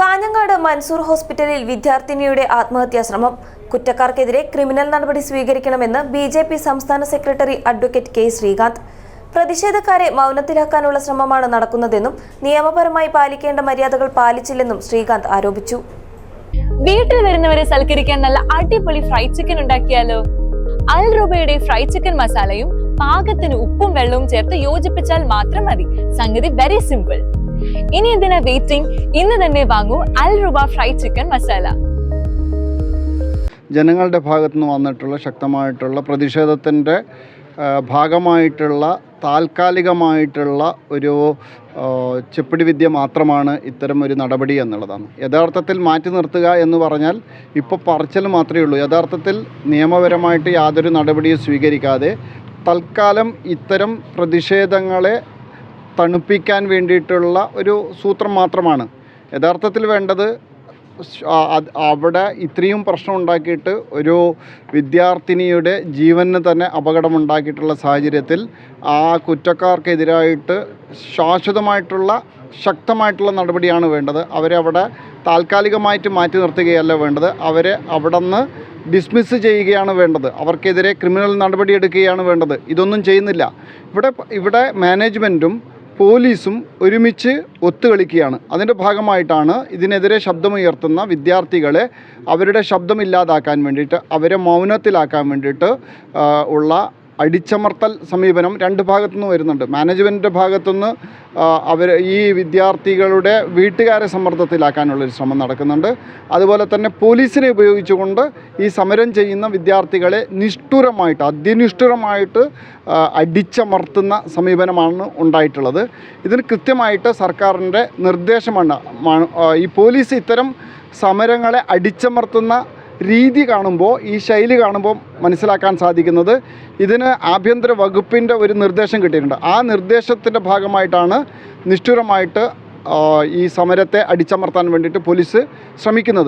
കാഞ്ഞങ്ങാട് മൻസൂർ ഹോസ്പിറ്റലിൽ വിദ്യാർത്ഥിനിയുടെ ആത്മഹത്യാ ശ്രമം. കുറ്റക്കാർക്കെതിരെ ക്രിമിനൽ നടപടി സ്വീകരിക്കണമെന്ന് ബിജെപി സംസ്ഥാന സെക്രട്ടറി അഡ്വക്കേറ്റ് കെ ശ്രീകാന്ത്. പ്രതിഷേധക്കാരെ മൗനത്തിലാക്കാനുള്ള ശ്രമമാണ് നടക്കുന്നതെന്നും നിയമപരമായി പാലിക്കേണ്ട മര്യാദകൾ പാലിച്ചില്ലെന്നും ശ്രീകാന്ത് ആരോപിച്ചു. വീട്ടിൽ വരുന്നവരെ സൽക്കരിക്കാൻ നല്ല അടിപൊളി ഫ്രൈഡ് ചിക്കൻ ഉണ്ടാക്കിയാലോ? അൽ റുബയുടെ ഫ്രൈഡ് ചിക്കൻ മസാലയും പാകത്തിന് ഉപ്പും വെള്ളവും ചേർത്ത് യോജിപ്പിച്ചാൽ മാത്രം മതി. സംഗതി വെരി സിമ്പിൾ. ഇനി എന്തിനാ വെയിറ്റിംഗ്? ഇന്ന് തന്നെ വാങ്ങൂ അൽ റുബ ഫ്രൈഡ് ചിക്കൻ മസാല. ജനങ്ങളുടെ ഭാഗത്തു നിന്ന് വന്നിട്ടുള്ള ശക്തമായിട്ടുള്ള പ്രതിഷേധത്തിൻ്റെ ഭാഗമായിട്ടുള്ള താൽക്കാലികമായിട്ടുള്ള ഒരു ചെപ്പിടി വിദ്യ മാത്രമാണ് ഇത്തരം ഒരു നടപടി എന്നുള്ളതാണ്. യഥാർത്ഥത്തിൽ മാറ്റി നിർത്തുക എന്ന് പറഞ്ഞാൽ ഇപ്പോൾ പറച്ചിൽ മാത്രമേ ഉള്ളൂ. യഥാർത്ഥത്തിൽ നിയമപരമായിട്ട് യാതൊരു നടപടിയും സ്വീകരിക്കാതെ തൽക്കാലം ഇത്തരം പ്രതിഷേധങ്ങളെ തണുപ്പിക്കാൻ വേണ്ടിയിട്ടുള്ള ഒരു സൂത്രം മാത്രമാണ് യഥാർത്ഥത്തിൽ വേണ്ടത്. അവിടെ ഇത്രയും പ്രശ്നം ഉണ്ടാക്കിയിട്ട് ഒരു വിദ്യാർത്ഥിനിയുടെ ജീവന് തന്നെ അപകടമുണ്ടാക്കിയിട്ടുള്ള സാഹചര്യത്തിൽ ആ കുറ്റക്കാർക്കെതിരായിട്ട് ശാശ്വതമായിട്ടുള്ള ശക്തമായിട്ടുള്ള നടപടിയാണ് വേണ്ടത്. അവരെ അവിടെ താൽക്കാലികമായിട്ട് മാറ്റി നിർത്തുകയല്ല വേണ്ടത്, അവരെ അവിടെ നിന്ന് ഡിസ്മിസ് ചെയ്യുകയാണ് വേണ്ടത്. അവർക്കെതിരെ ക്രിമിനൽ നടപടി എടുക്കുകയാണ് വേണ്ടത്. ഇതൊന്നും ചെയ്യുന്നില്ല. ഇവിടെ മാനേജ്മെൻറ്റും പോലീസും ഒരുമിച്ച് ഒത്തുകളിക്കുകയാണ്. അതിൻ്റെ ഭാഗമായിട്ടാണ് ഇതിനെതിരെ ശബ്ദമുയർത്തുന്ന വിദ്യാർത്ഥികളെ അവരുടെ ശബ്ദമില്ലാതാക്കാൻ വേണ്ടിയിട്ട്, അവരെ മൗനത്തിലാക്കാൻ വേണ്ടിയിട്ട് ഉള്ള അടിച്ചമർത്തൽ സമീപനം രണ്ട് ഭാഗത്തുനിന്ന് വരുന്നുണ്ട്. മാനേജ്മെൻറ്റിൻ്റെ ഭാഗത്തുനിന്ന് ഈ വിദ്യാർത്ഥികളുടെ വീട്ടുകാരെ സമ്മർദ്ദത്തിലാക്കാനുള്ളൊരു ശ്രമം നടക്കുന്നുണ്ട്. അതുപോലെ തന്നെ പോലീസിനെ ഉപയോഗിച്ചുകൊണ്ട് ഈ സമരം ചെയ്യുന്ന വിദ്യാർത്ഥികളെ അതിനിഷ്ഠുരമായിട്ട് അടിച്ചമർത്തുന്ന സമീപനമാണ് ഉണ്ടായിട്ടുള്ളത്. ഇതിന് കൃത്യമായിട്ട് സർക്കാരിൻ്റെ നിർദ്ദേശമാണ്. ഈ പോലീസ് ഇത്തരം സമരങ്ങളെ അടിച്ചമർത്തുന്ന രീതി കാണുമ്പോൾ, ഈ ശൈലി കാണുമ്പോൾ മനസ്സിലാക്കാൻ സാധിക്കുന്നത് ഇതിന് ആഭ്യന്തര വകുപ്പിൻ്റെ ഒരു നിർദ്ദേശം കിട്ടിയിട്ടുണ്ട്. ആ നിർദ്ദേശത്തിൻ്റെ ഭാഗമായിട്ടാണ് നിഷ്ഠുരമായിട്ട് ഈ സമരത്തെ അടിച്ചമർത്താൻ വേണ്ടിയിട്ട് പോലീസ് ശ്രമിക്കുന്നത്.